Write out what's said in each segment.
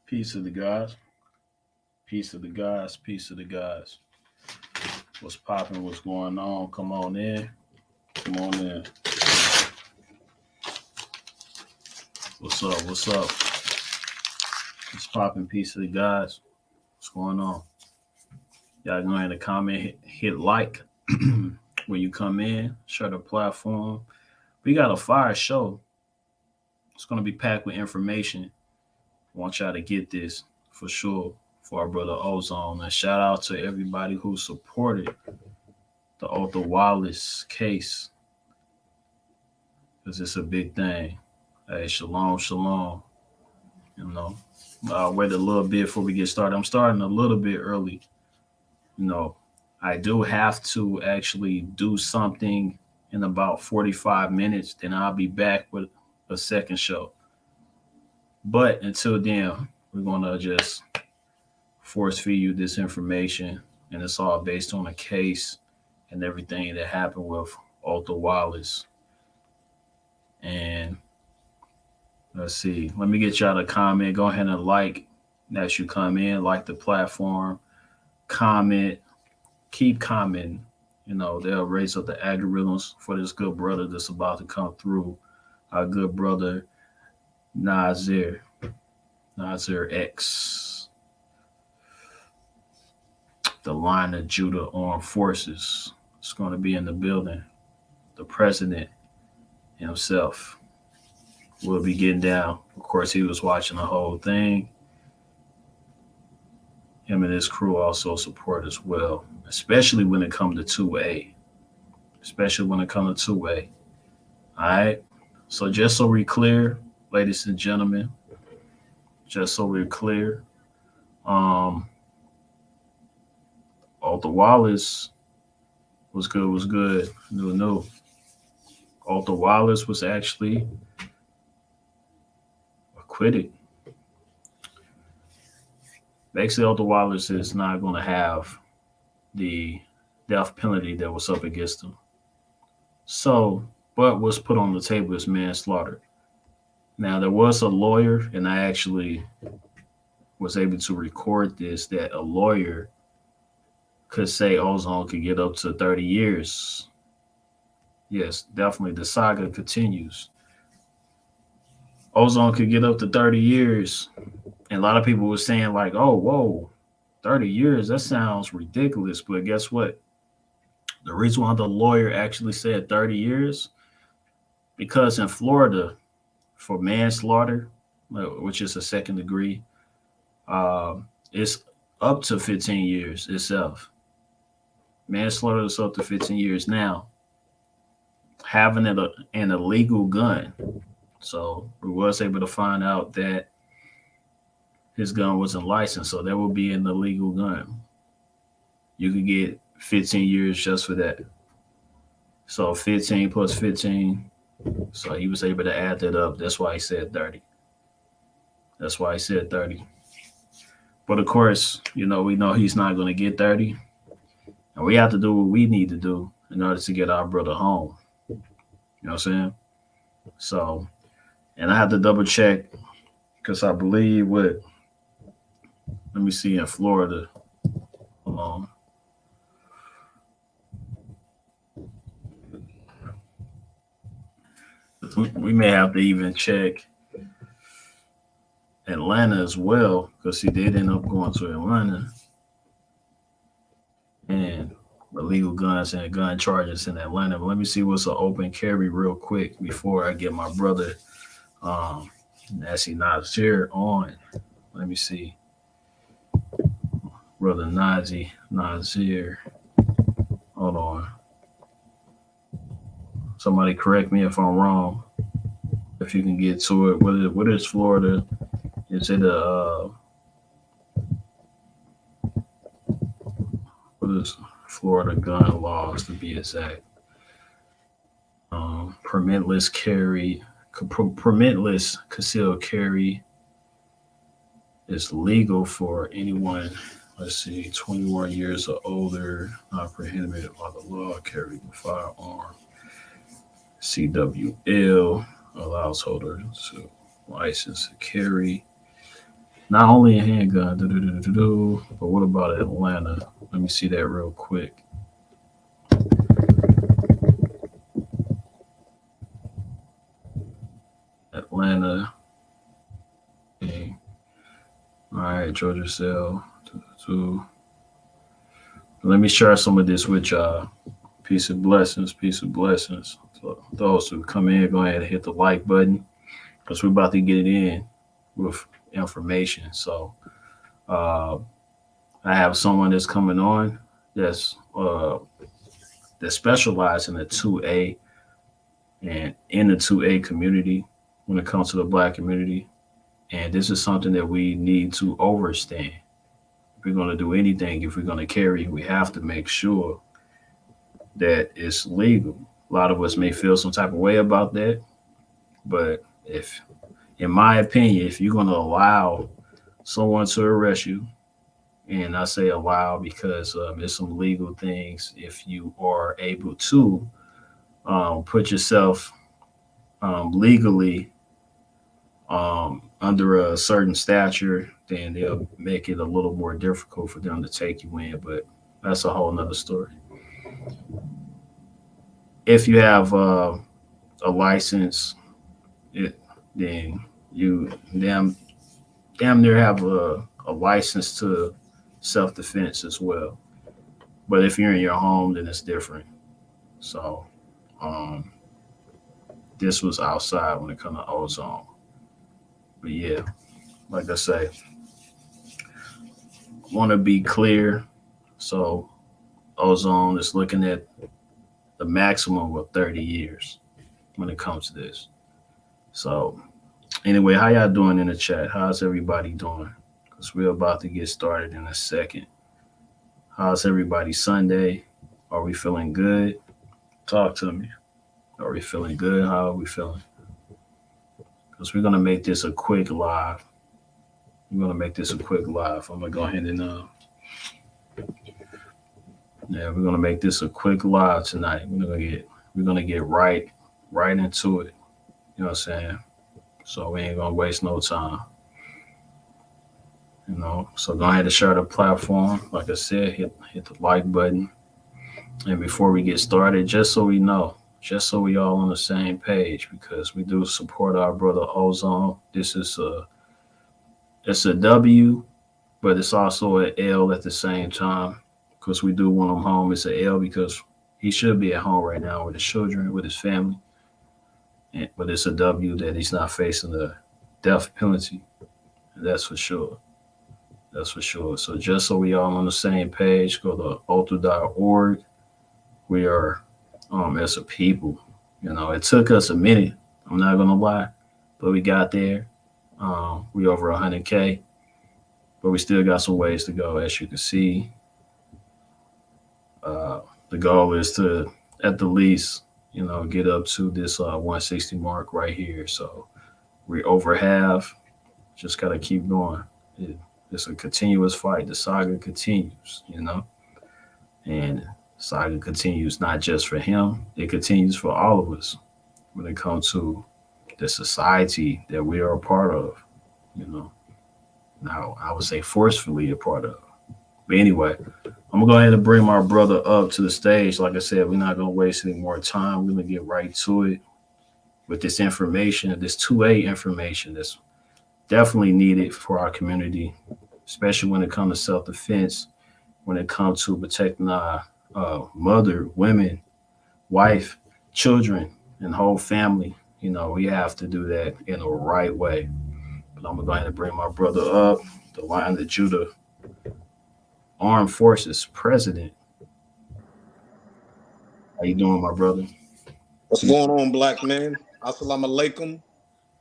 Peace of the guys. Peace of the guys. Peace of the guys. What's popping? What's going on? Come on in. Come on in. What's up? What's up? What's popping? Peace of the guys. What's going on? Y'all go ahead and comment, hit like when you come in. Share the platform. We got a fire show. It's gonna be packed with information. I want y'all to get this for sure for our brother Ozone. And shout out to everybody who supported the Othal Wallace case because it's a big thing. Hey, shalom, shalom. You know, I'll wait a little bit before we get started. I'm starting a little bit early. You know, I do have to actually do something in about 45 minutes. Then I'll be back with a second show. But until then, we're going to just force feed you this information. And it's all based on a case and everything that happened with Othal Wallace. And let's see. Let me get y'all to comment. Go ahead and like as you come in. Like the platform. Comment. Keep commenting. You know, they'll raise up the algorithms for this good brother that's about to come through. Our good brother, Nasiy Nasir X. The line of Judah Armed Forces. It's going to be in the building. The president himself will be getting down. Of course, he was watching the whole thing. Him and his crew also support as well, especially when it comes to 2A. Especially when it comes to 2A. All right. So just so we're clear, ladies and gentlemen, just so we're clear, Othal Wallace was good. No. Othal Wallace was actually acquitted. Basically, Othal Wallace is not going to have the death penalty that was up against him. So, but what's put on the table is manslaughter. Now, there was a lawyer, and I actually was able to record this, that a lawyer could say Ozone could get up to 30 years. Yes, definitely. The saga continues. Ozone could get up to 30 years. And a lot of people were saying, like, oh, whoa, 30 years, that sounds ridiculous. But guess what? The reason why the lawyer actually said 30 years, because in Florida, for manslaughter, which is a second degree, it's up to 15 years itself. Manslaughter is up to 15 years now. Having an illegal gun. So we was able to find out that his gun wasn't licensed, so that would be an illegal gun. You could get 15 years just for that. So 15 plus 15. So he was able to add that up. That's why he said 30. That's why he said 30. But of course, you know, we know he's not going to get 30. And we have to do what we need to do in order to get our brother home. You know what I'm saying? So, and I have to double check because I believe let me see, in Florida. We may have to even check Atlanta as well because he did end up going to Atlanta. And illegal guns and gun charges in Atlanta. But let me see what's an open carry real quick before I get my brother Nasiy Nasir on. Let me see. Brother Nasiy Nasir. Hold on. Somebody correct me if I'm wrong. If you can get to it. What is Florida? Is it what is Florida gun laws to be exact? Permitless carry, permitless concealed carry is legal for anyone, let's see, 21 years or older, not prohibited by the law, carrying a firearm. CWL allows holders to license to carry Not only a handgun, but what about Atlanta? Let me see that real quick. Atlanta. Okay. All right, Georgia sale. Let me share some of this with y'all. Peace and blessings. Peace and blessings. So those who come in, go ahead and hit the like button because we're about to get it in with information. So uh, I have someone that's coming on that specializes in the 2A and in the 2A community when it comes to the black community. And this is something that we need to overstand. If we're going to do anything, if we're going to carry, we have to make sure that it's legal. A lot of us may feel some type of way about that, but if, in my opinion, if you're going to allow someone to arrest you, and I say allow because there's some legal things, if you are able to put yourself legally under a certain stature, then they'll make it a little more difficult for them to take you in. But that's a whole nother story. If you have a license, then you damn near have a license to self defense as well. But if you're in your home, then it's different. So um, this was outside when it comes to ozone. But yeah, like I say, want to be clear. So ozone is looking at the maximum of 30 years when it comes to this. So anyway, how y'all doing in the chat? How's everybody doing? Because we're about to get started in a second. How's everybody Sunday? Are we feeling good? Talk to me. Are we feeling good? How are we feeling? Because we're gonna make this a quick live. We're gonna make this a quick live. I'm gonna go ahead and yeah, we're gonna make this a quick live tonight. We're gonna get right into it. You know what I'm saying? So we ain't gonna waste no time. So go ahead and share the platform. Like I said, hit the like button. And before we get started, just so we know, just so we all on the same page, because we do support our brother Ozone. This is it's a W, but it's also an L at the same time because we do want him home. It's an L because he should be at home right now with his children, with his family. But it's a W that he's not facing the death penalty. That's for sure. That's for sure. So just so we all on the same page, go to Othal.org. We are, as a people, it took us a minute. I'm not gonna lie, but we got there. We over 100K, but we still got some ways to go. As you can see, the goal is to, at the least, get up to this 160 mark right here. So we're over half. Just gotta keep going. It's a continuous fight. The saga continues, and saga continues not just for him, it continues for all of us when it comes to the society that we are a part of, Now, I would say forcefully a part of. But anyway, I'm going to go ahead and bring my brother up to the stage. Like I said, we're not going to waste any more time. We're going to get right to it with this information, this 2A information that's definitely needed for our community, especially when it comes to self-defense, when it comes to protecting our mother, women, wife, children, and whole family. We have to do that in the right way. But I'm going to go ahead and bring my brother up, the Lion of Judah Armed Forces President. How you doing, my brother? What's going on, black man? Assalamu alaikum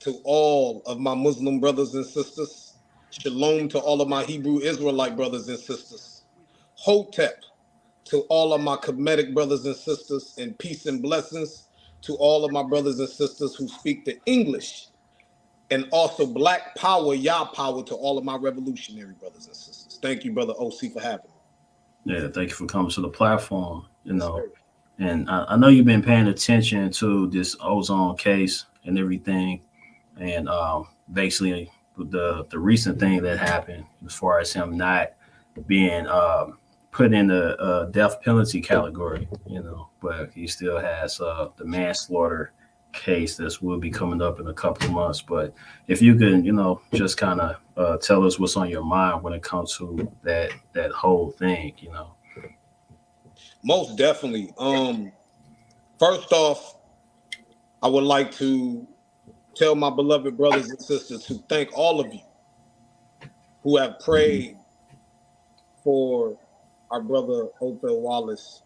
to all of my Muslim brothers and sisters. Shalom to all of my Hebrew Israelite brothers and sisters. Hotep to all of my Kemetic brothers and sisters, and peace and blessings to all of my brothers and sisters who speak the English, and also black power, Yah power to all of my revolutionary brothers and sisters. Thank you, brother OC, for having me. Yeah, thank you for coming to the platform. And I know you've been paying attention to this ozone case and everything, and basically the recent thing that happened as far as him not being put in the death penalty category, but he still has the manslaughter case that will be coming up in a couple of months. But if you can, just kind of tell us what's on your mind when it comes to that whole thing. Most definitely. First off, I would like to tell my beloved brothers and sisters to thank all of you who have prayed for our brother Othal Wallace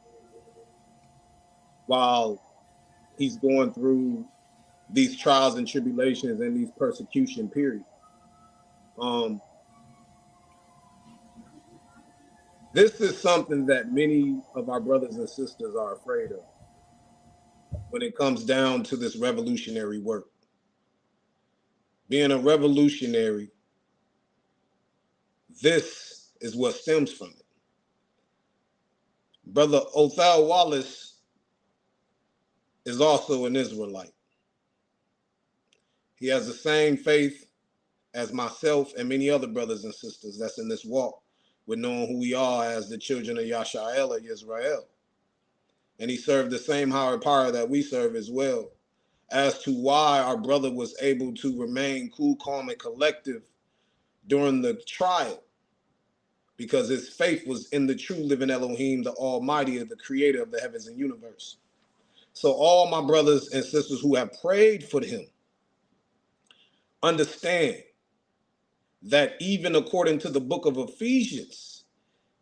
while he's going through these trials and tribulations and these persecution periods. This is something that many of our brothers and sisters are afraid of when it comes down to this revolutionary work. Being a revolutionary, this is what stems from it. Brother Othal Wallace is also an Israelite. He has the same faith as myself and many other brothers and sisters that's in this walk with knowing who we are as the children of Yashael of Israel. And he served the same higher power that we serve as well. As to why our brother was able to remain cool, calm, and collective during the trial, because his faith was in the true living Elohim, the Almighty, the creator of the heavens and universe. So all my brothers and sisters who have prayed for him, understand that even according to the book of Ephesians,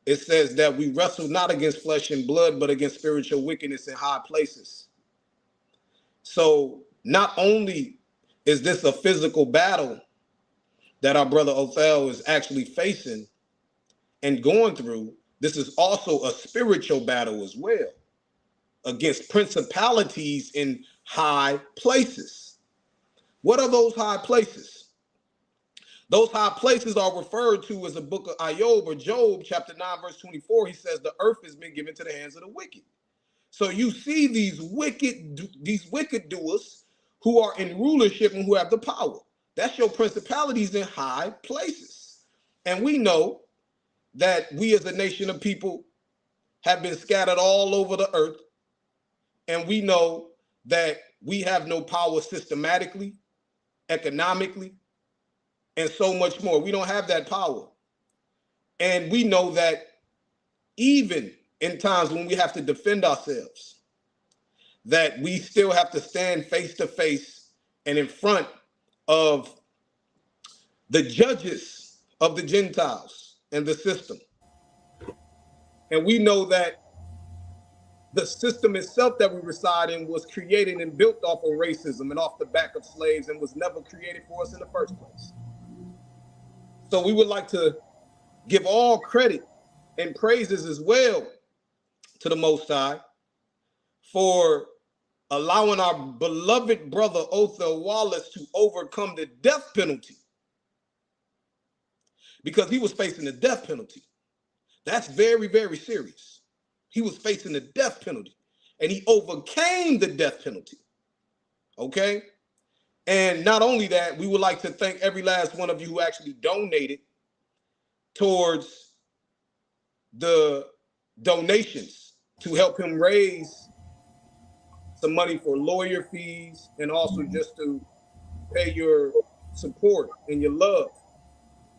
it says that we wrestle not against flesh and blood, but against spiritual wickedness in high places. So not only is this a physical battle that our brother Othal is actually facing and going through, this is also a spiritual battle as well against principalities in high places. What are those high places? Those high places are referred to as the book of Iob or Job, chapter 9, verse 24. He says the earth has been given to the hands of the wicked. So you see these wicked doers who are in rulership and who have the power. That's your principalities in high places. And we know that we as a nation of people have been scattered all over the earth. And we know that we have no power systematically, economically, and so much more. We don't have that power. And we know that even in times when we have to defend ourselves, that we still have to stand face to face and in front of the judges of the Gentiles and the system. And we know that the system itself that we reside in was created and built off of racism and off the back of slaves and was never created for us in the first place. So we would like to give all credit and praises as well to the Most High for allowing our beloved brother Othal Wallace to overcome the death penalty, because he was facing the death penalty. That's very, very serious. He was facing the death penalty and he overcame the death penalty. Okay? And not only that, we would like to thank every last one of you who actually donated towards the donations to help him raise some money for lawyer fees and also just to pay your support and your love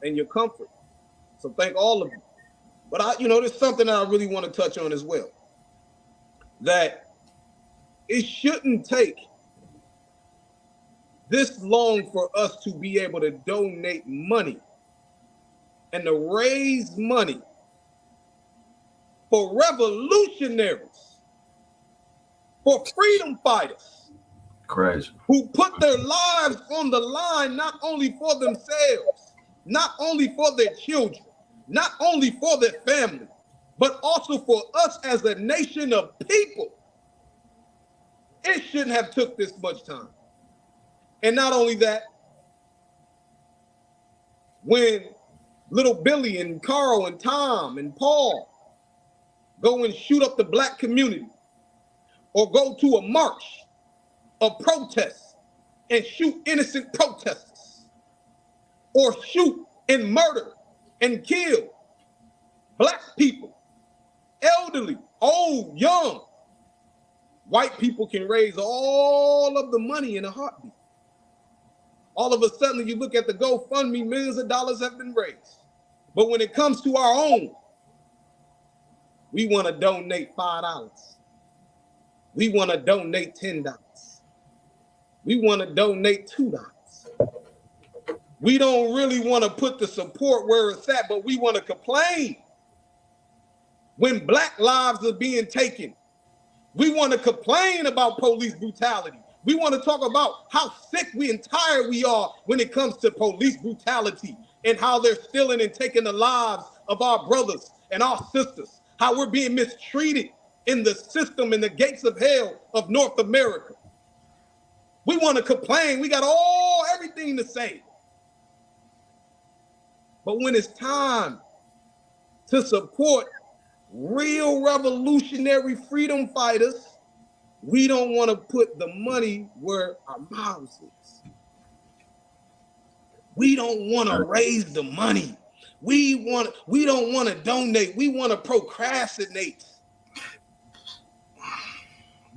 and your comfort. So thank all of you. But there's something that I really want to touch on as well. That it shouldn't take this long for us to be able to donate money and to raise money for revolutionaries, for freedom fighters. Crazy. Who put their lives on the line, not only for themselves, not only for their children, not only for their family, but also for us as a nation of people. It shouldn't have took this much time. And not only that, when little Billy and Carl and Tom and Paul go and shoot up the black community or go to a march, a protest, and shoot innocent protesters, or shoot and murder and kill black people, elderly, old, young. White people can raise all of the money in a heartbeat. All of a sudden, you look at the GoFundMe, millions of dollars have been raised. But when it comes to our own, we want to donate $5. We want to donate $10. We want to donate $2. We don't really want to put the support where it's at, but we want to complain when black lives are being taken. We want to complain about police brutality. We want to talk about how sick and tired we are when it comes to police brutality and how they're stealing and taking the lives of our brothers and our sisters, how we're being mistreated in the system, in the gates of hell of North America. We want to complain. We got everything to say. But when it's time to support real revolutionary freedom fighters, we don't want to put the money where our mouths is. We don't want to raise the money. We don't want to donate. We want to procrastinate.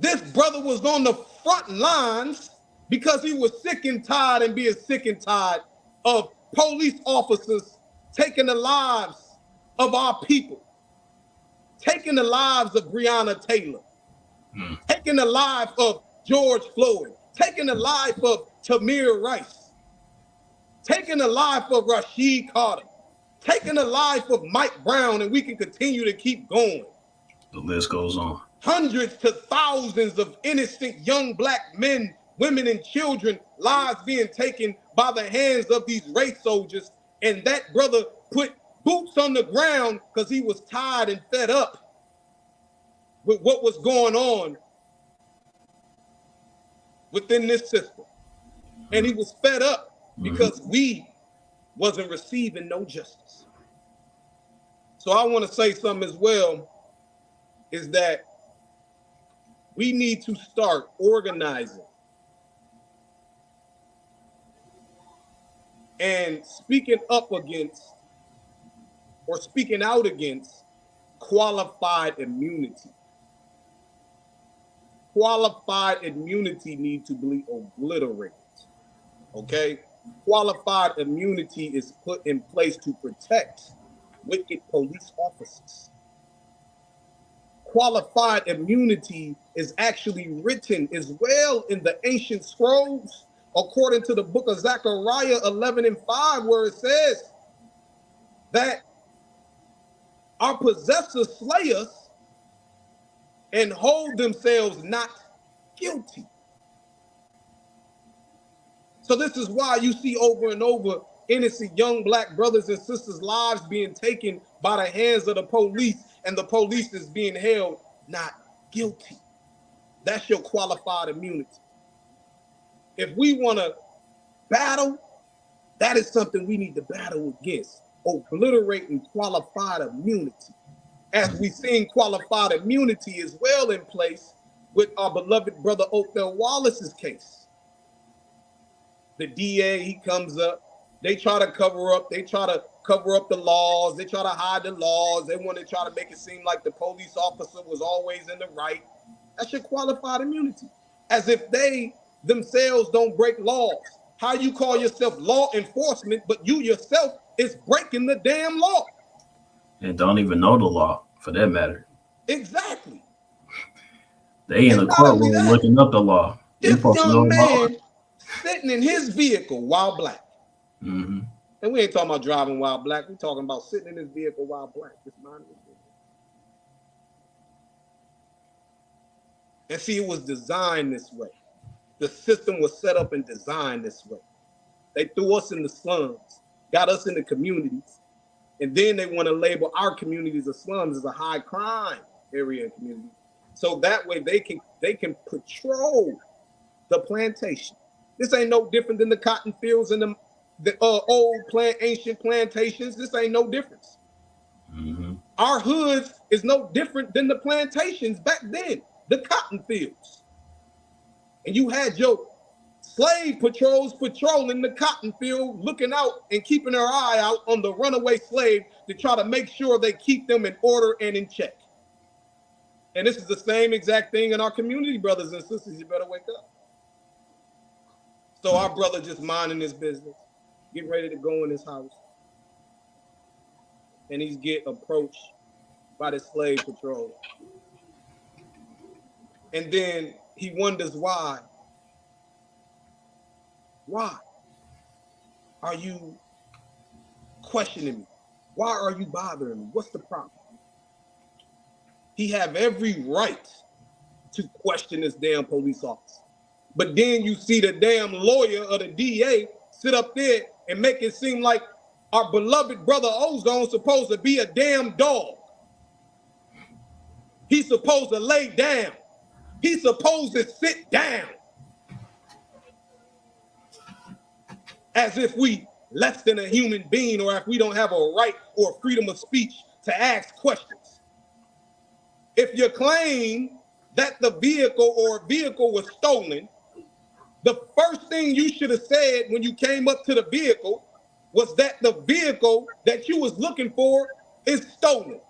This brother was on the front lines because he was sick and tired and being sick and tired of police officers taking the lives of our people, taking the lives of Breonna Taylor, taking the life of George Floyd, taking the life of Tamir Rice, taking the life of Rashid Carter, taking the life of Mike Brown, and we can continue to keep going. The list goes on. Hundreds to thousands of innocent young black men, women, and children, lives being taken by the hands of these race soldiers. And that brother put boots on the ground because he was tired and fed up with what was going on within this system. And he was fed up because we wasn't receiving no justice. So I want to say something as well, is that we need to start organizing and speaking up against or speaking out against qualified immunity. Qualified immunity needs to be obliterated, okay? Qualified immunity is put in place to protect wicked police officers. Qualified immunity is actually written as well in the ancient scrolls, according to the book of Zechariah 11:5, where it says that our possessors slay us and hold themselves not guilty. So this is why you see over and over innocent young black brothers and sisters' lives being taken by the hands of the police, and the police is being held not guilty. That's your qualified immunity. If we want to battle, that is something we need to battle against, obliterating qualified immunity. As we seen qualified immunity as well in place with our beloved brother Othal Wallace's case. The DA, he comes up, they try to cover up the laws, they try to hide the laws, they want to try to make it seem like the police officer was always in the right. That's your qualified immunity. As if they themselves don't break laws. How you call yourself law enforcement, but you yourself is breaking the damn law. And don't even know the law, for that matter. Exactly. They in the courtroom looking up the law. This young man sitting in his vehicle while black. Mm-hmm. And we ain't talking about driving while black. We're talking about sitting in his vehicle while black. Just mind his business. And see, it was designed this way. The system was set up and designed this way. They threw us in the slums, got us in the communities, and then they want to label our communities as slums as a high crime area and community. So that way they can patrol the plantation. This ain't no different than the cotton fields and the old ancient plantations. This ain't no difference. Mm-hmm. Our hoods is no different than the plantations back then, the cotton fields. And you had your Slave patrols patrolling the cotton field, looking out and keeping their eye out on the runaway slave to try to make sure they keep them in order and in check. And this is the same exact thing in our community, brothers and sisters. You better wake up. So our brother just minding his business, getting ready to go in his house. And he's get approached by the slave patrol. And then he wonders why. Why are you questioning me? Why are you bothering me? What's the problem? He have every right to question this damn police officer. But then you see the damn lawyer or the DA sit up there and make it seem like our beloved brother Ozone supposed to be a damn dog. He's supposed to lay down. He's supposed to sit down. As if we less than a human being, or if we don't have a right or freedom of speech to ask questions. If you claim that the vehicle was stolen, the first thing you should have said when you came up to the vehicle was that the vehicle that you was looking for is stolen,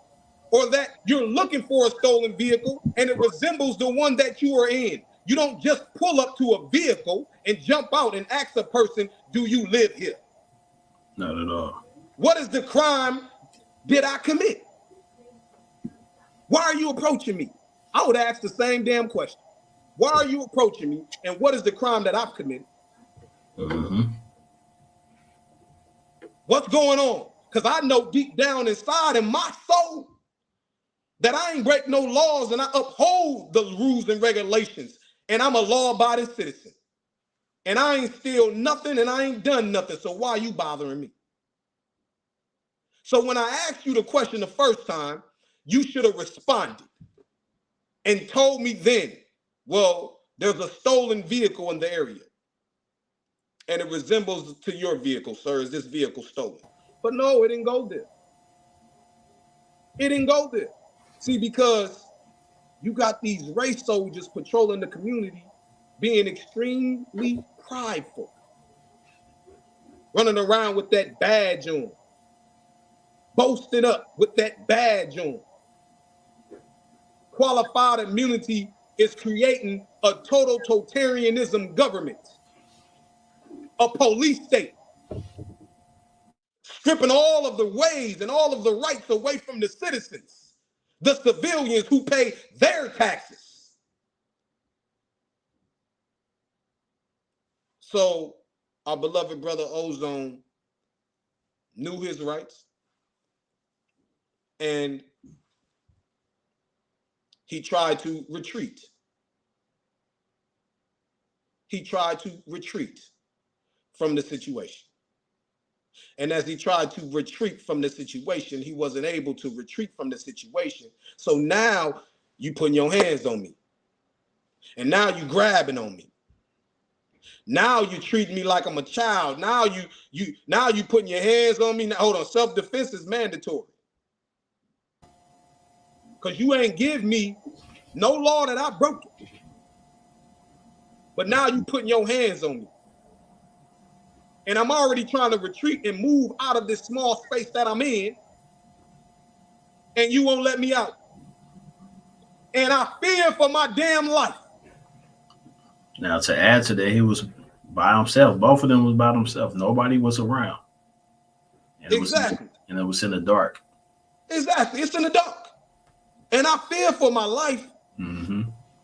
or that you're looking for a stolen vehicle and it resembles the one that you are in. You don't just pull up to a vehicle and jump out and ask a person, do you live here? Not at all. What is the crime did I commit? Why are you approaching me? I would ask the same damn question. Why are you approaching me? And what is the crime that I've committed? Mm-hmm. What's going on? Because I know deep down inside in my soul that I ain't break no laws and I uphold the rules and regulations. And I'm a law-abiding citizen. And I ain't steal nothing and I ain't done nothing. So why are you bothering me? So when I asked you the question the first time, you should have responded and told me then, well, there's a stolen vehicle in the area. And it resembles to your vehicle, sir. Is this vehicle stolen? But no, it didn't go there. It didn't go there. See, because you got these race soldiers patrolling the community being extremely prideful, running around with that badge on, boasting up with that badge on. Qualified immunity is creating a total totalitarianism government, a police state, stripping all of the ways and all of the rights away from the citizens, the civilians who pay their taxes. So our beloved brother Ozone knew his rights, and he tried to retreat. He tried to retreat from the situation. And as he tried to retreat from the situation, he wasn't able to retreat from the situation. So now you putting your hands on me. And now you grabbing on me. Now you treating me like I'm a child. Now you putting your hands on me. Now, hold on, self-defense is mandatory. Because you ain't give me no law that I broke it. But now you putting your hands on me. And I'm already trying to retreat and move out of this small space that I'm in. And you won't let me out. And I fear for my damn life. Now, to add to that, he was by himself. Both of them was by themselves. Nobody was around. And Exactly. It was in the dark. Exactly. It's in the dark. And I fear for my life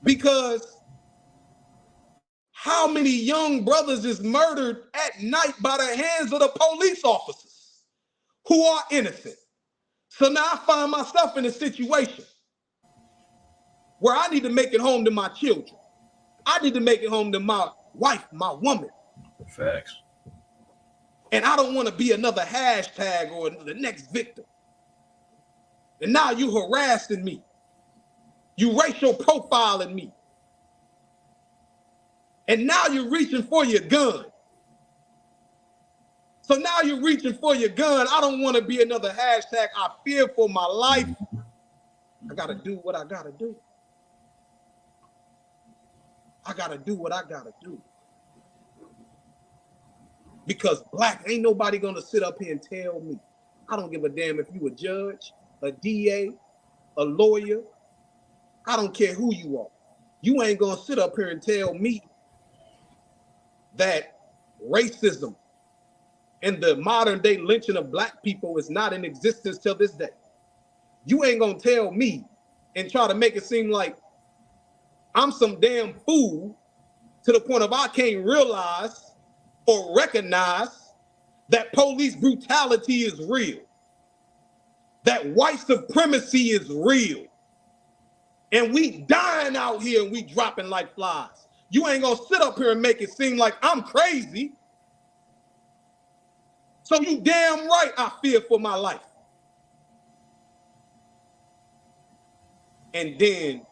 because how many young brothers is murdered at night by the hands of the police officers who are innocent? So now I find myself in a situation where I need to make it home to my children. I need to make it home to my wife, my woman. Facts. And I don't want to be another hashtag or the next victim. And now you harassing me. You racial profiling me. And now you're reaching for your gun. So now you're reaching for your gun. I don't want to be another hashtag. I fear for my life. I got to do what I got to do. I got to do what I got to do. Because black, ain't nobody gonna sit up here and tell me. I don't give a damn if you a judge, a DA, a lawyer. I don't care who you are. You ain't gonna sit up here and tell me that racism and the modern day lynching of black people is not in existence till this day. You ain't gonna tell me and try to make it seem like I'm some damn fool to the point of I can't realize or recognize that police brutality is real, that white supremacy is real, and we dying out here and we dropping like flies. You ain't gonna sit up here and make it seem like I'm crazy. So you damn right I fear for my life. And then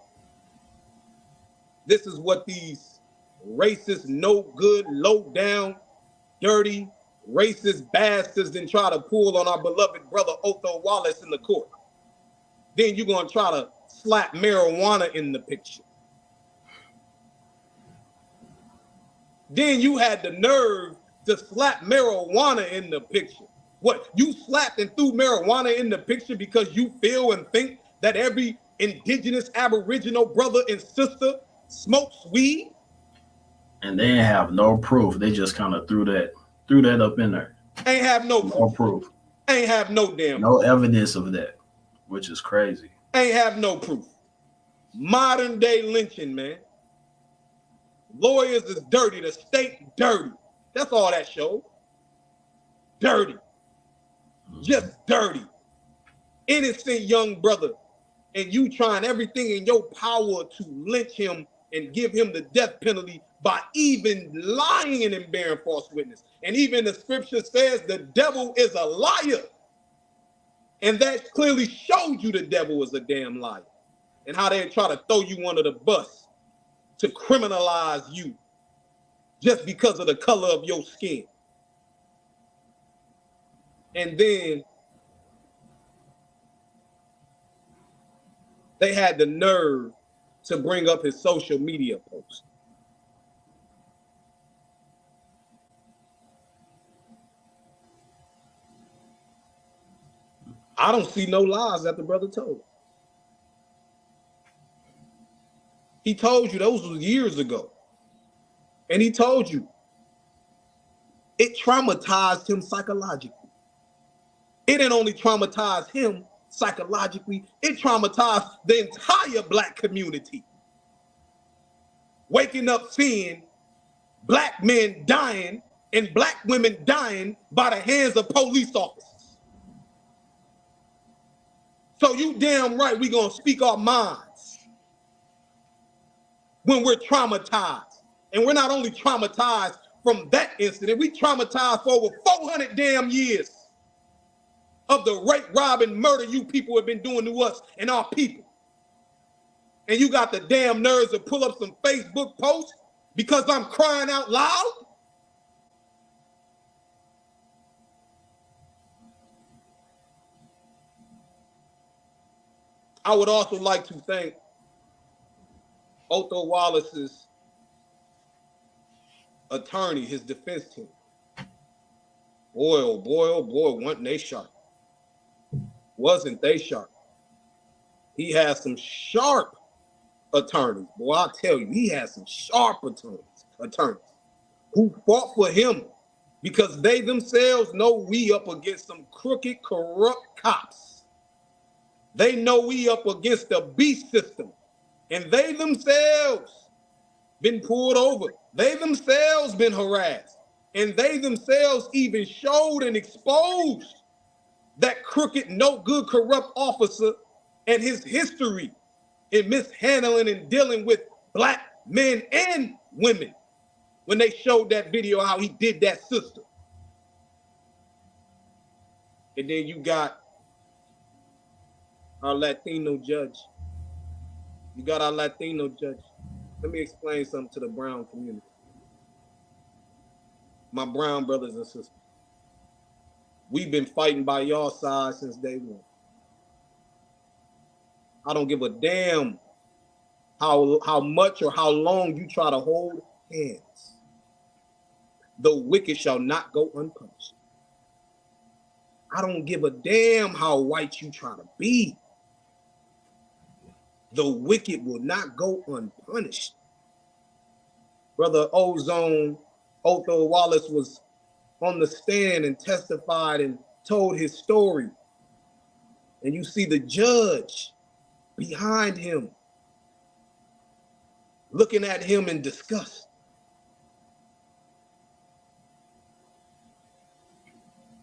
this is what these racist, no good, low down, dirty, racist bastards then try to pull on our beloved brother Othal Wallace in the court. Then you're gonna try to slap marijuana in the picture. Then you had the nerve to slap marijuana in the picture. What, you slapped and threw marijuana in the picture because you feel and think that every indigenous aboriginal brother and sister smokes weed? And they have no proof. They just kind of threw that up in there. Ain't have no No proof. Ain't have no damn no proof. Evidence of that, which is crazy. Ain't have no proof. Modern day lynching, man. Lawyers is dirty, the state dirty. That's all that shows. Dirty. Just dirty. Innocent young brother. And you trying everything in your power to lynch him and give him the death penalty by even lying and bearing false witness. And even the scripture says the devil is a liar. And that clearly showed you the devil is a damn liar. And how they try to throw you under the bus to criminalize you just because of the color of your skin. And then they had the nerve to bring up his social media post. I don't see no lies that the brother told. He told you those was years ago. And he told you it traumatized him psychologically. It didn't only traumatize him psychologically, it traumatized the entire black community. Waking up seeing black men dying and black women dying by the hands of police officers. So you damn right we gonna speak our minds when we're traumatized. And we're not only traumatized from that incident, we traumatized for over 400 damn years of the rape, rob, and murder you people have been doing to us and our people. And you got the damn nerves to pull up some Facebook posts because I'm crying out loud? I would also like to thank Othal Wallace's attorney, his defense team. Boy, oh boy, weren't they sharp. Wasn't they sharp? He has some sharp attorneys. Boy, I tell you, he has some sharp attorneys who fought for him because they themselves know we up against some crooked, corrupt cops. They know we up against the beast system, and they themselves been pulled over. They themselves been harassed, and they themselves even showed and exposed that crooked, no good, corrupt officer and his history in mishandling and dealing with black men and women when they showed that video how he did that sister. And then you got our Latino judge. You got our Latino judge. Let me explain something to the brown community. My brown brothers and sisters. We've been fighting by y'all side since day one. I don't give a damn how much or how long you try to hold hands. the wicked shall not go unpunished. I don't give a damn how white you try to be. The wicked will not go unpunished. Brother Ozone, Othal Wallace was on the stand and testified and told his story. And you see the judge behind him, looking at him in disgust.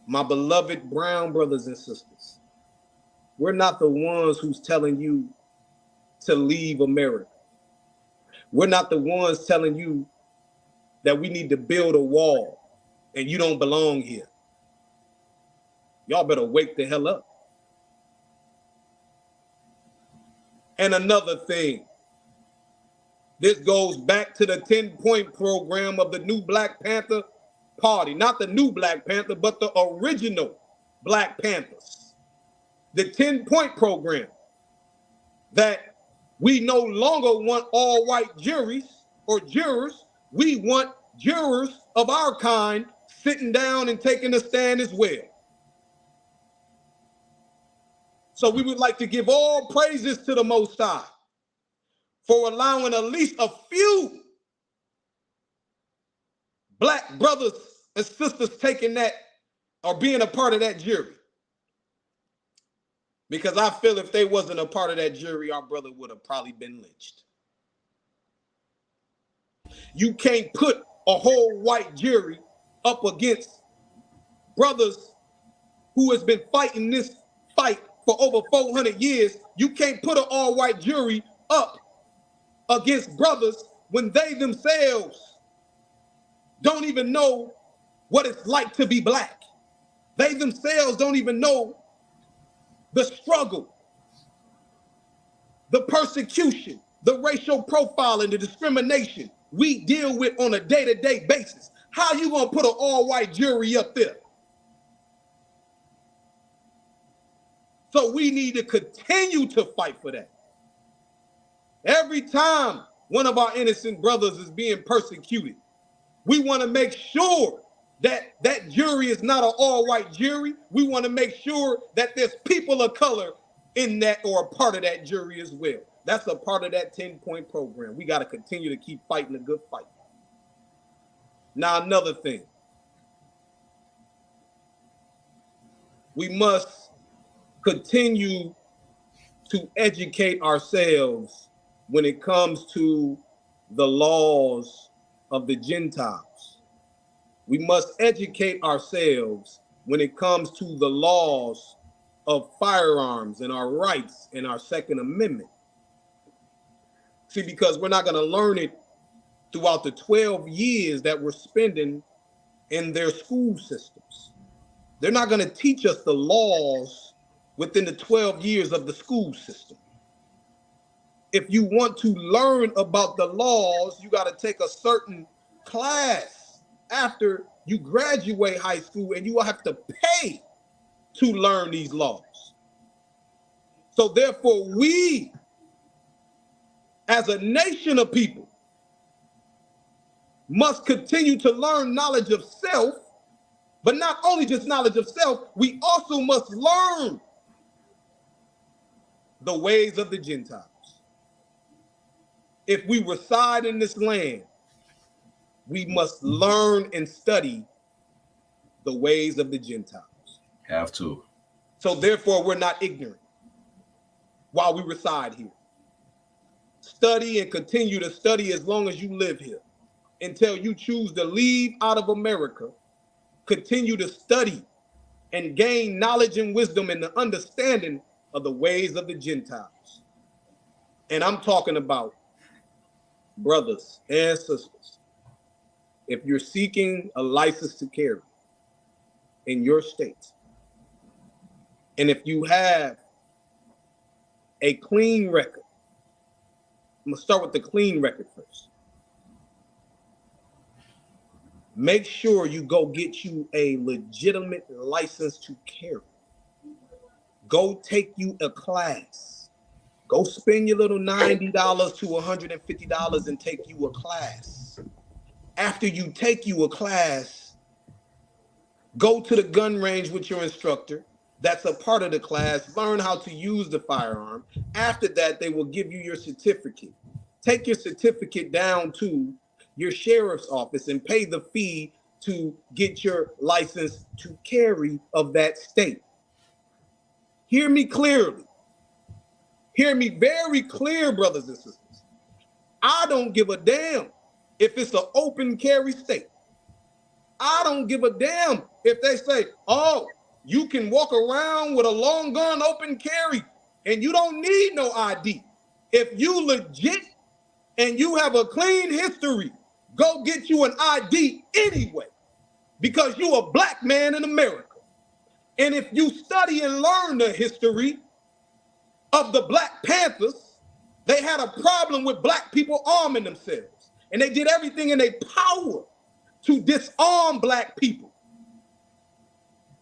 My beloved brown brothers and sisters, we're not the ones who's telling you to leave America. We're not the ones telling you that we need to build a wall and you don't belong here. Y'all better wake the hell up. And another thing, this goes back to the 10-point program of the new Black Panther Party. Not the new Black Panther, but the original Black Panthers. The 10-point program that we no longer want all white juries or jurors. We want jurors of our kind sitting down and taking a stand as well. So we would like to give all praises to the Most High for allowing at least a few Black brothers and sisters taking that or being a part of that jury. Because I feel if they wasn't a part of that jury, our brother would have probably been lynched. You can't put a whole white jury up against brothers who has been fighting this fight for over 400 years. You can't put an all-white jury up against brothers when they themselves don't even know what it's like to be Black. They themselves don't even know the struggle, the persecution, the racial profiling, the discrimination we deal with on a day-to-day basis. How you gonna put an all-white jury up there? So we need to continue to fight for that. Every time one of our innocent brothers is being persecuted, we want to make sure that that jury is not an all-white jury. We want to make sure that there's people of color in that or a part of that jury as well. That's a part of that 10-point program. We got to continue to keep fighting a good fight. Now, another thing. We must continue to educate ourselves when it comes to the laws of the Gentiles. We must educate ourselves when it comes to the laws of firearms and our rights and our Second Amendment. See, because we're not going to learn it throughout the 12 years that we're spending in their school systems. They're not going to teach us the laws within the 12 years of the school system. If you want to learn about the laws, you got to take a certain class after you graduate high school, and you will have to pay to learn these laws. So therefore, we, as a nation of people, must continue to learn knowledge of self, but not only just knowledge of self, we also must learn the ways of the Gentiles. If we reside in this land, we must learn and study the ways of the Gentiles. Have to. So therefore, we're not ignorant while we reside here. Study and continue to study as long as you live here. Until you choose to leave out of America, continue to study and gain knowledge and wisdom and the understanding of the ways of the Gentiles. And I'm talking about brothers and sisters. If you're seeking a license to carry in your state, and if you have a clean record, I'm gonna start with the clean record first. Make sure you go get you a legitimate license to carry. Go take you a class. Go spend your little $90 to $150 and take you a class. after you take you a class, go to the gun range with your instructor. That's a part of the class. Learn how to use the firearm. After that, they will give you your certificate. Take your certificate down to your sheriff's office and pay the fee to get your license to carry of that state. Hear me clearly. Hear me very clear, brothers and sisters. I don't give a damn if it's an open carry state. I don't give a damn if they say, oh, you can walk around with a long gun open carry and you don't need no ID. If you legit and you have a clean history, go get you an ID anyway, because you a black man in America. And if you study and learn the history of the Black Panthers, they had a problem with black people arming themselves. And they did everything in their power to disarm black people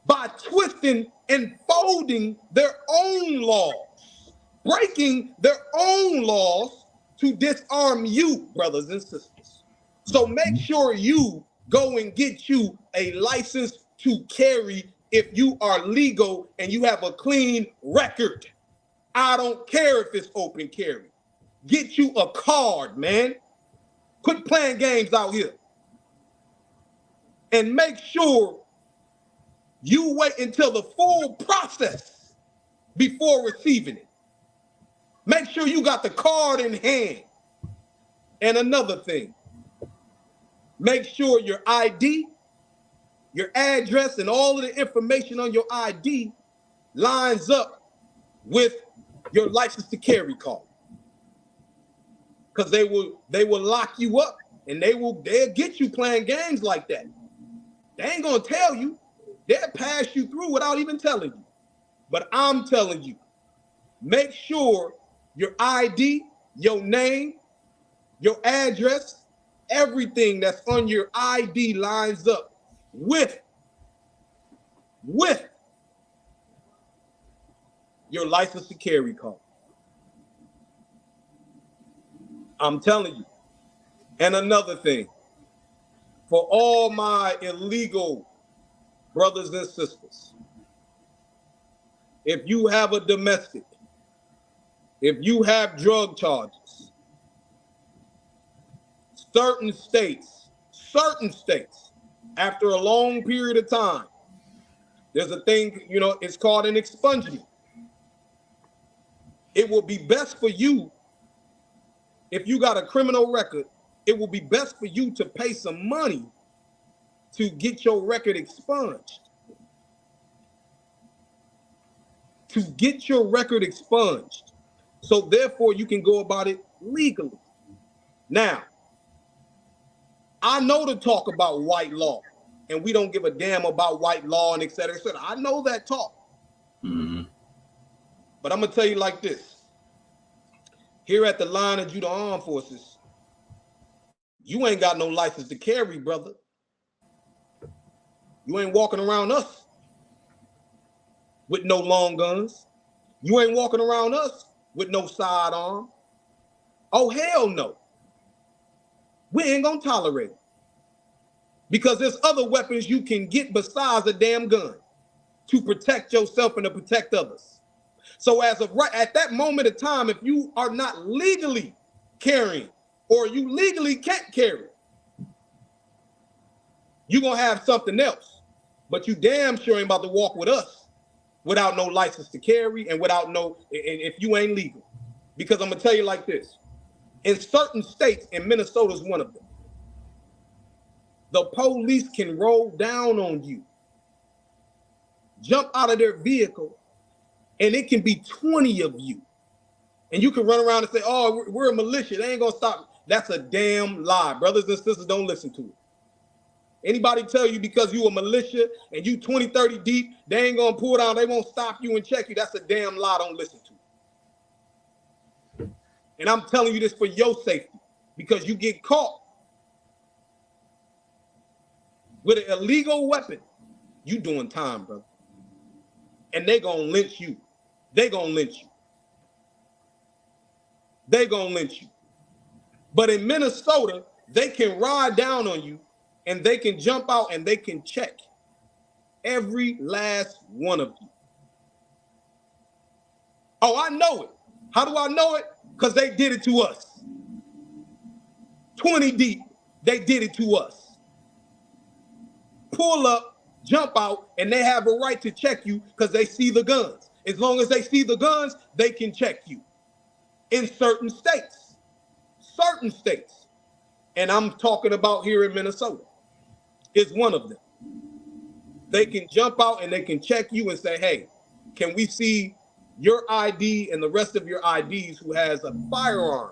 by twisting and folding their own laws, breaking their own laws to disarm you, brothers and sisters. So make sure you go and get you a license to carry if you are legal and you have a clean record. I don't care if it's open carry. Get you a card, man. Quit playing games out here. And make sure you wait until the full process before receiving it. Make sure you got the card in hand. And another thing, make sure your ID, your address, and all of the information on your ID lines up with your license to carry card. Because they will lock you up and they'll get you playing games like that. They ain't gonna tell you. They'll pass you through without even telling you. But I'm telling you, make sure your ID, your name, your address, everything that's on your ID lines up with your license to carry card. I'm telling you. And another thing, for all my illegal brothers and sisters, if you have a domestic, if you have drug charges, certain states, after a long period of time, there's a thing, it's called an expungement. It will be best for you, if you got a criminal record, it will be best for you to pay some money to get your record expunged. To get your record expunged. So therefore you can go about it legally. Now, I know to talk about white law, and we don't give a damn about white law and et cetera, et cetera. I know that talk. Mm-hmm. But I'm gonna tell you like this. Here at the line of Judah Armed Forces, you ain't got no license to carry, brother. You ain't walking around us with no long guns. You ain't walking around us with no sidearm. Oh, hell no. We ain't gonna tolerate it. Because there's other weapons you can get besides a damn gun to protect yourself and to protect others. So as of right at that moment of time, if you are not legally carrying or you legally can't carry, you're gonna have something else. But you damn sure ain't about to walk with us without no license to carry and without if you ain't legal. Because I'm gonna tell you like this. In certain states, and Minnesota is one of them, the police can roll down on you, jump out of their vehicle, and it can be 20 of you. And you can run around and say, oh, we're a militia. They ain't gonna stop. That's a damn lie. Brothers and sisters, don't listen to it. Anybody tell you because you a militia and you 20, 30 deep, they ain't gonna pull down, they won't stop you and check you. That's a damn lie. Don't listen to it. And I'm telling you this for your safety, because you get caught with an illegal weapon, you doing time, brother. And they gonna lynch you. They gonna lynch you. They gonna lynch you. But in Minnesota, they can ride down on you and they can jump out and they can check every last one of you. Oh, I know it. How do I know it? Because they did it to us. 20 deep, they did it to us. Pull up, jump out, and they have a right to check you because they see the guns. As long as they see the guns, they can check you. In certain states. Certain states. And I'm talking about here in Minnesota. Is one of them. They can jump out and they can check you and say, hey, can we see your ID and the rest of your IDs who has a firearm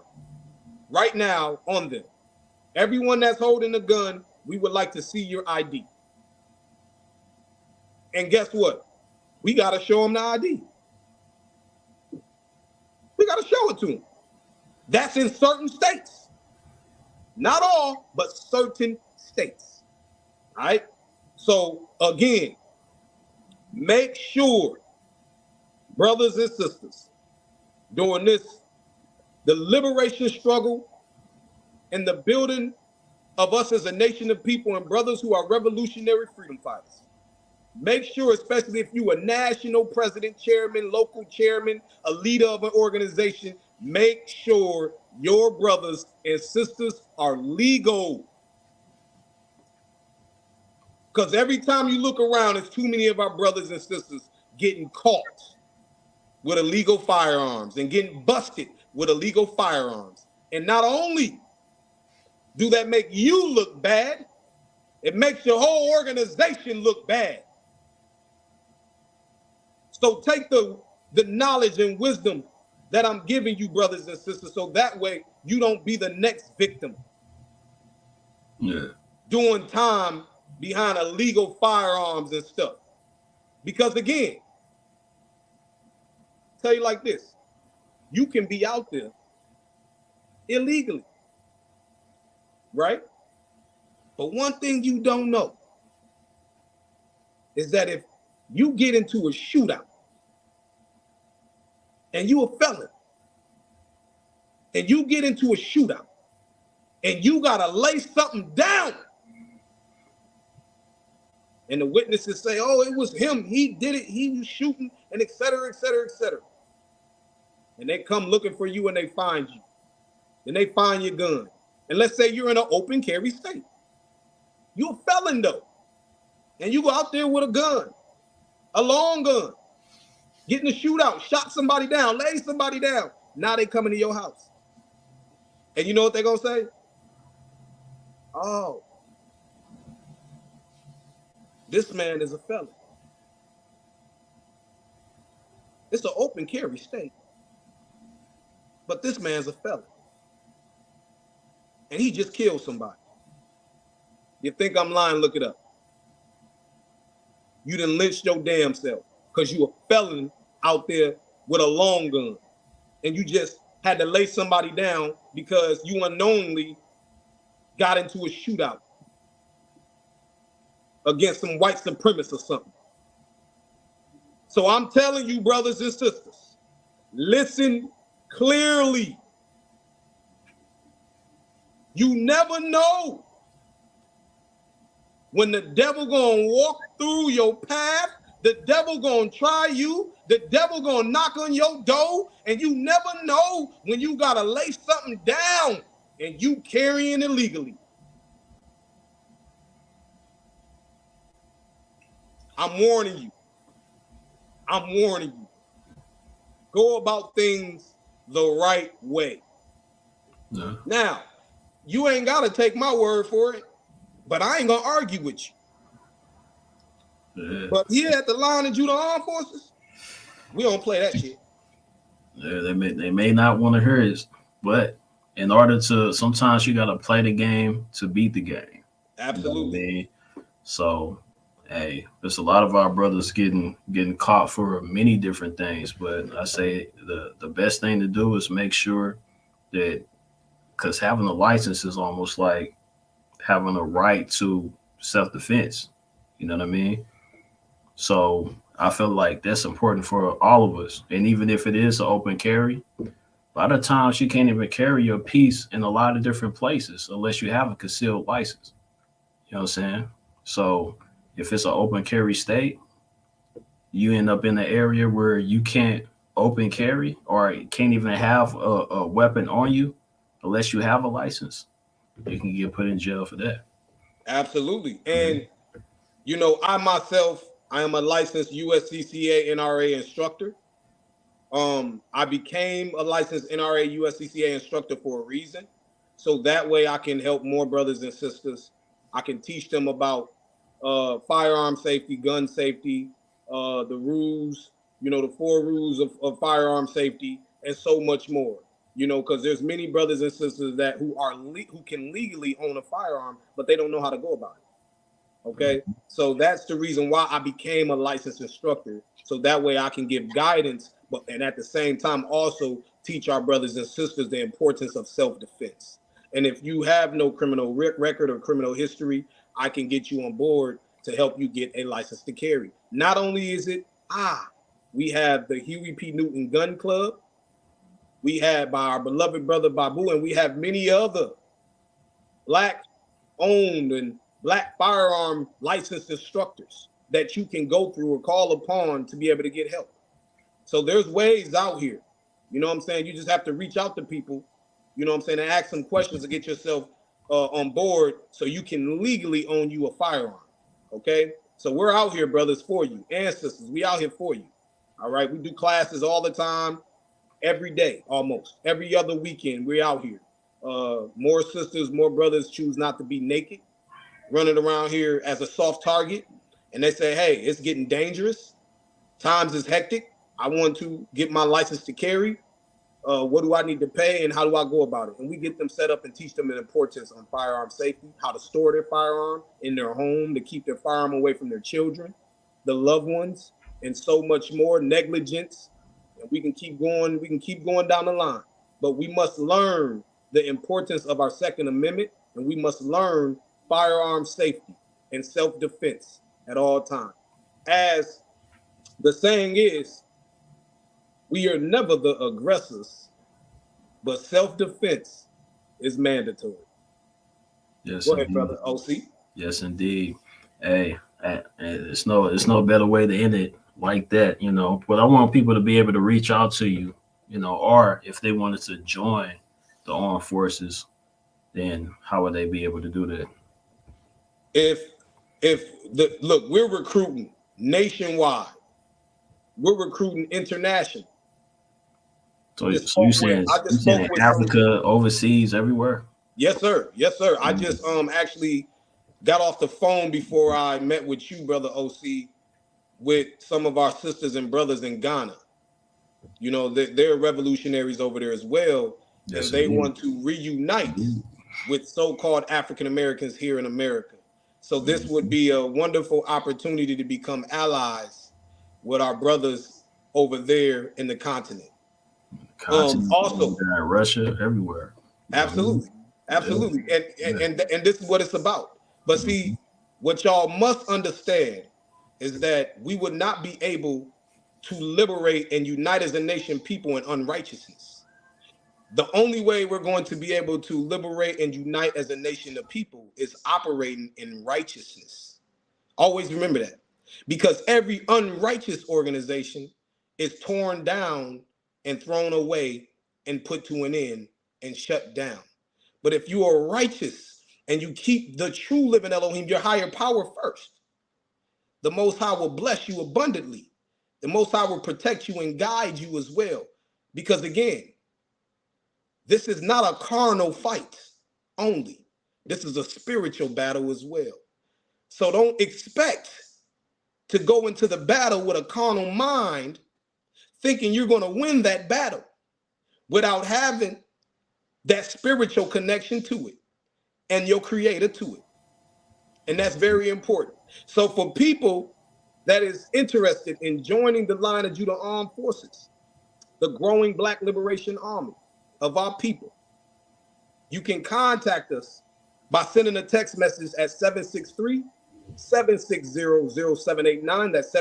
right now on them? Everyone that's holding a gun, we would like to see your ID. And guess what? We got to show them the ID. We got to show it to them. That's in certain states. Not all, but certain states. All right? So, again, make sure, brothers and sisters, during this, the liberation struggle and the building of us as a nation of people and brothers who are revolutionary freedom fighters, make sure, especially if you a national president, chairman, local chairman, a leader of an organization, make sure your brothers and sisters are legal. Because every time you look around, it's too many of our brothers and sisters getting caught with illegal firearms and getting busted with illegal firearms. And not only do that make you look bad, it makes your whole organization look bad. So take the knowledge and wisdom that I'm giving you, brothers and sisters, so that way you don't be the next victim. Yeah. Doing time behind illegal firearms and stuff. Because again, tell you like this, you can be out there illegally, right? But one thing you don't know is that if you get into a shootout and you a felon and you get into a shootout and you gotta lay something down and the witnesses say, oh, it was him, he did it, he was shooting, and et cetera, et cetera, et cetera. And they come looking for you and they find you. And they find your gun. And let's say you're in an open carry state. You're a felon though. And you go out there with a gun, a long gun, getting a shootout, shot somebody down, laid somebody down. Now they coming to your house. And you know what they're gonna say? Oh, this man is a felon. It's an open carry state. But this man's a felon. And he just killed somebody. You think I'm lying? Look it up. You done lynched your damn self because you a felon out there with a long gun. And you just had to lay somebody down because you unknowingly got into a shootout against some white supremacists or something. So I'm telling you, brothers and sisters, listen clearly. You never know when the devil gonna walk through your path, the devil gonna try you, the devil gonna knock on your door, and you never know when you gotta lay something down and you carrying illegally. I'm warning you. I'm warning you. Go about things the right way. Yeah. Now, you ain't got to take my word for it, but I ain't going to argue with you. Yeah. But here at the line of Judah Armed Forces, we don't play that shit. Yeah, they may not want to hear it, but in order to, sometimes you got to play the game to beat the game. Absolutely. You know what I mean? So, hey, there's a lot of our brothers getting caught for many different things, but I say the best thing to do is make sure that, because having a license is almost like having a right to self-defense. You know what I mean? So I feel like that's important for all of us. And even if it is an open carry, A lot of times you can't even carry your piece in a lot of different places unless you have a concealed license. You know what I'm saying? So if it's an open carry state, you end up in an area where you can't open carry or can't even have a weapon on you unless you have a license. You can get put in jail for that. Absolutely. And you know, I myself, I am a licensed USCCA NRA instructor. I became a licensed NRA USCCA instructor for a reason. So that way I can help more brothers and sisters. I can teach them about firearm safety, gun safety, the rules, you know, the 4 rules of firearm safety, and so much more. You know, because there's many brothers and sisters that who can legally own a firearm, but they don't know how to go about it. Okay, so that's the reason why I became a licensed instructor, so that way I can give guidance, but and at the same time also teach our brothers and sisters the importance of self-defense. And if you have no criminal record or criminal history, I can get you on board to help you get a license to carry. Not only is it we have the Huey P. Newton Gun Club, we have by our beloved brother Babu, and we have many other Black owned and Black firearm licensed instructors that you can go through or call upon to be able to get help. So there's ways out here. You know what I'm saying? You just have to reach out to people, you know what I'm saying, and ask some questions to get yourself on board so you can legally own you a firearm. Okay? So we're out here, brothers, for you and sisters. We out here for you. All right? We do classes all the time, every day, almost. Every other weekend, we're out here. More sisters, more brothers choose not to be naked, running around here as a soft target, and they say, hey, it's getting dangerous. Times is hectic. I want to get my license to carry. What do I need to pay and how do I go about it? And we get them set up and teach them the importance on firearm safety, how to store their firearm in their home, to keep their firearm away from their children, the loved ones, and so much more, negligence. And we can keep going down the line. But we must learn the importance of our Second Amendment, and we must learn firearm safety and self-defense at all times. As the saying is, we are never the aggressors, but self-defense is mandatory. Yes, Go ahead, indeed. brother OC. Yes, indeed. Hey, it's no better way to end it like that, you know. But I want people to be able to reach out to you, you know, or if they wanted to join the armed forces, then how would they be able to do that? If look, we're recruiting nationwide. We're recruiting international. So you saying in Africa, overseas, everywhere? Yes, sir. Yes, sir. I just actually got off the phone before I met with you, brother OC, with some of our sisters and brothers in Ghana. You know, they're revolutionaries over there as well, Yes, and they indeed. want to reunite with so-called African Americans here in America. So this would be a wonderful opportunity to become allies with our brothers over there in the continent. Continent, Also, Russia, everywhere. absolutely, absolutely, and this is what it's about. But see, what y'all must understand is that we would not be able to liberate and unite as a nation people in unrighteousness. The only way we're going to be able to liberate and unite as a nation of people is operating in righteousness. Always remember that. Because every unrighteous organization is torn down and thrown away and put to an end and shut down. But if you are righteous and you keep the true living Elohim, your higher power first, the Most High will bless you abundantly. The Most High will protect you and guide you as well. Because again, this is not a carnal fight only. This is a spiritual battle as well. So don't expect to go into the battle with a carnal mind thinking you're going to win that battle without having that spiritual connection to it and your creator to it. And that's very important. So for people that is interested in joining the line of Judah Armed Forces, the growing Black Liberation Army of our people, you can contact us by sending a text message at 763-760-0789. That's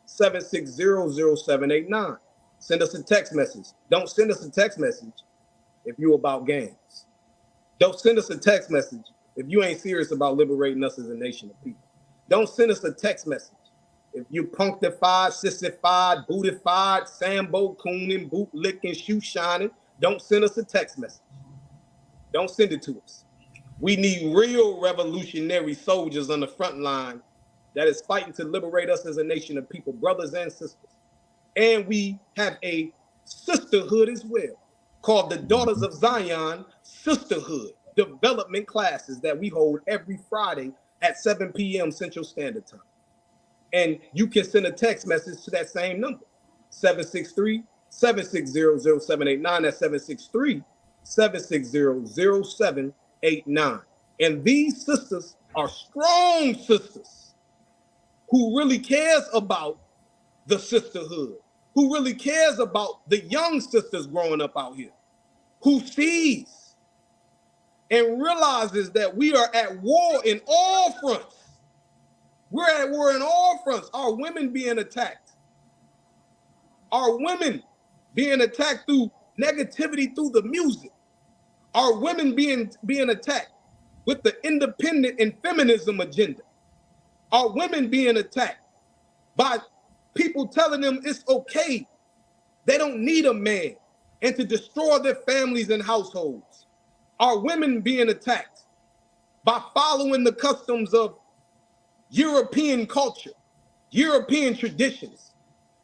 763-760-0789. Send us a text message. Don't send us a text message if you about games. Don't send us a text message if you ain't serious about liberating us as a nation of people. Don't send us a text message if you punctified, sissified, bootified, sambo, cooning, boot licking, shoe shining. Don't send us a text message. Don't send it to us. We need real revolutionary soldiers on the front line that is fighting to liberate us as a nation of people, brothers and sisters. And we have a sisterhood as well, called the Daughters of Zion Sisterhood Development Classes that we hold every Friday at 7 p.m. Central Standard Time. And you can send a text message to that same number, 763-760-0789. That's 763-760-0789. And these sisters are strong sisters who really cares about the sisterhood, who really cares about the young sisters growing up out here, who sees and realizes that we are at war in all fronts. We're at war in all fronts. Our women being attacked. Our women being attacked through negativity through the music. Our women being attacked with the independent and feminism agenda. Our women being attacked by people telling them it's okay. They don't need a man, and to destroy their families and households. Our women being attacked by following the customs of European culture, European traditions,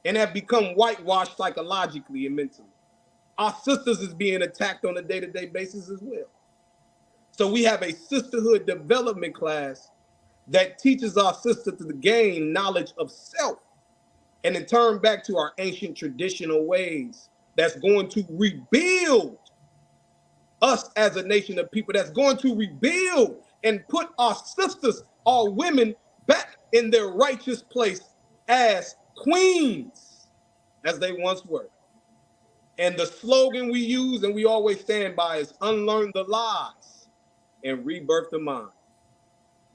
and have become whitewashed psychologically and mentally. Our sisters is being attacked on a day-to-day basis as well. So we have a sisterhood development class that teaches our sisters to gain knowledge of self and then turn back to our ancient traditional ways that's going to rebuild us as a nation of people, that's going to rebuild and put our sisters, our women, back in their righteous place as queens, as they once were. And the slogan we use and we always stand by is unlearn the lies and rebirth the mind.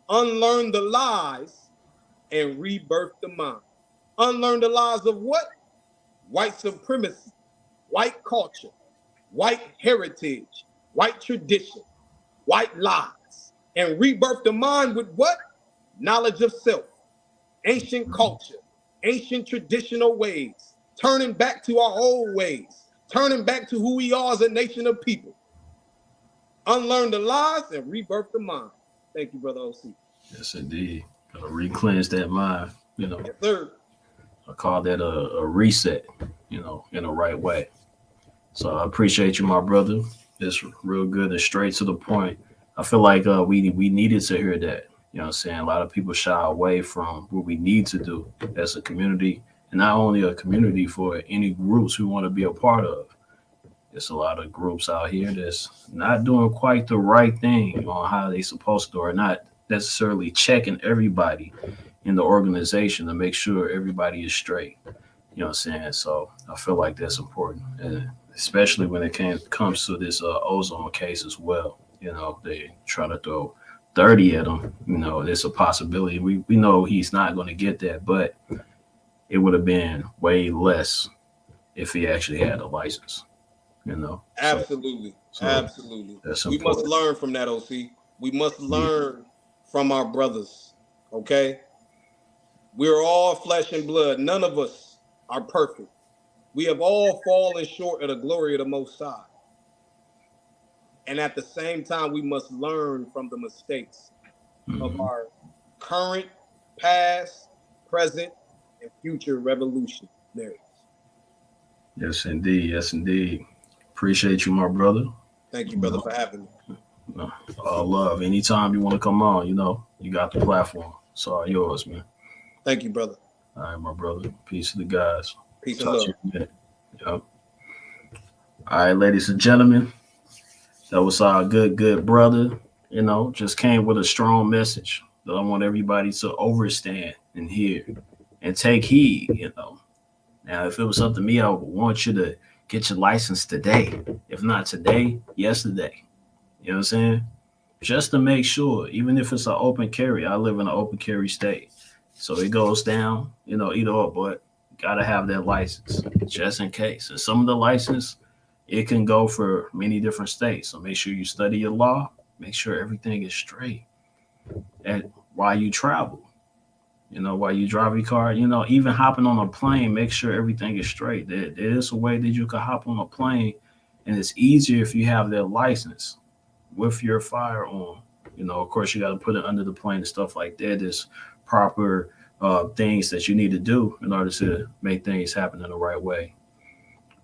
Unlearn the lies and rebirth the mind. Unlearn the lies of what? White supremacy, white culture, white heritage, white tradition, white lies. And rebirth the mind with what? Knowledge of self, ancient culture, ancient traditional ways, turning back to our old ways, turning back to who we are as a nation of people. Unlearn the lies and rebirth the mind. Thank you, Brother OC. Yes, indeed. Gotta re-cleanse that mind, Yes, sir. I call that a reset, in the right way. So I appreciate you, my brother. It's real good and straight to the point. I feel like we needed to hear that. You know what I'm saying? A lot of people shy away from what we need to do as a community, and not only a community for any groups we want to be a part of. There's a lot of groups out here that's not doing quite the right thing on how they supposed to, or not necessarily checking everybody in the organization to make sure everybody is straight. You know what I'm saying? So I feel like that's important, and especially when it comes to this ozone case as well. They try to throw 30 at him. It's a possibility. We know he's not going to get that, but it would have been way less if he actually had a license. Absolutely. Absolutely. We must learn from that, OC. We must learn from our brothers. Okay? We're all flesh and blood. None of us are perfect. We have all fallen short of the glory of the Most High. And at the same time, we must learn from the mistakes of our current, past, present, and future revolutionaries. Yes, indeed. Yes, indeed. Appreciate you, my brother. Thank you, brother, for having me. All love. Anytime you want to come on, you got the platform. It's all yours, man. Thank you, brother. All right, my brother. Peace to the guys. Peace and love. Yep. All right, ladies and gentlemen. That was our good brother. Just came with a strong message that I want everybody to understand and hear and take heed. Now, if it was up to me, I would want you to get your license today. If not today, yesterday. You know what I'm saying? Just to make sure, even if it's an open carry, I live in an open carry state. So it goes down, either or, but Gotta have that license just in case. And some of the license, it can go for many different states. So make sure you study your law. Make sure everything is straight. And while you travel, while you drive your car, even hopping on a plane, make sure everything is straight. There is a way that you can hop on a plane, and it's easier if you have that license with your firearm. Of course, you got to put it under the plane and stuff like that. There's proper things that you need to do in order to make things happen in the right way.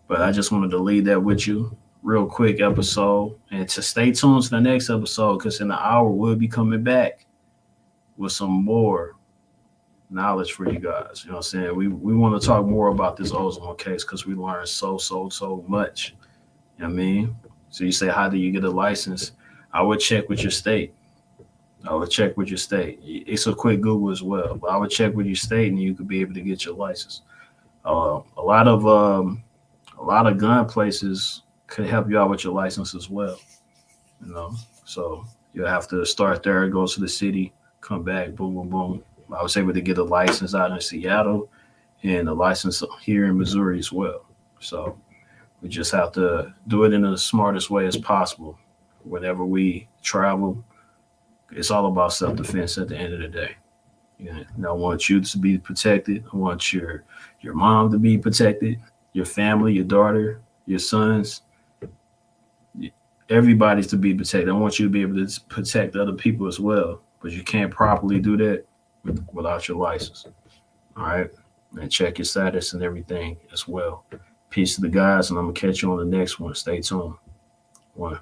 But I just wanted to leave that with you. Real quick episode, and to stay tuned to the next episode because in an hour we'll be coming back with some more knowledge for you guys. You know what I'm saying? We want to talk more about this ozone case because we learned so much. You know what I mean? So you say, how do you get a license? I would check with your state. It's a quick Google as well, but I would check with your state and you could be able to get your license. A lot of gun places could help you out with your license as well. So you have to start there, go to the city, come back, boom, boom, boom. I was able to get a license out in Seattle and a license here in Missouri as well. So we just have to do it in the smartest way as possible. Whenever we travel, it's all about self-defense at the end of the day. I want you to be protected. I want your mom to be protected, your family, your daughter, your sons, everybody's to be protected. I want you to be able to protect other people as well, but you can't properly do that without your license. All right. And check your status and everything as well. Peace to the guys, and I'm going to catch you on the next one. Stay tuned. One.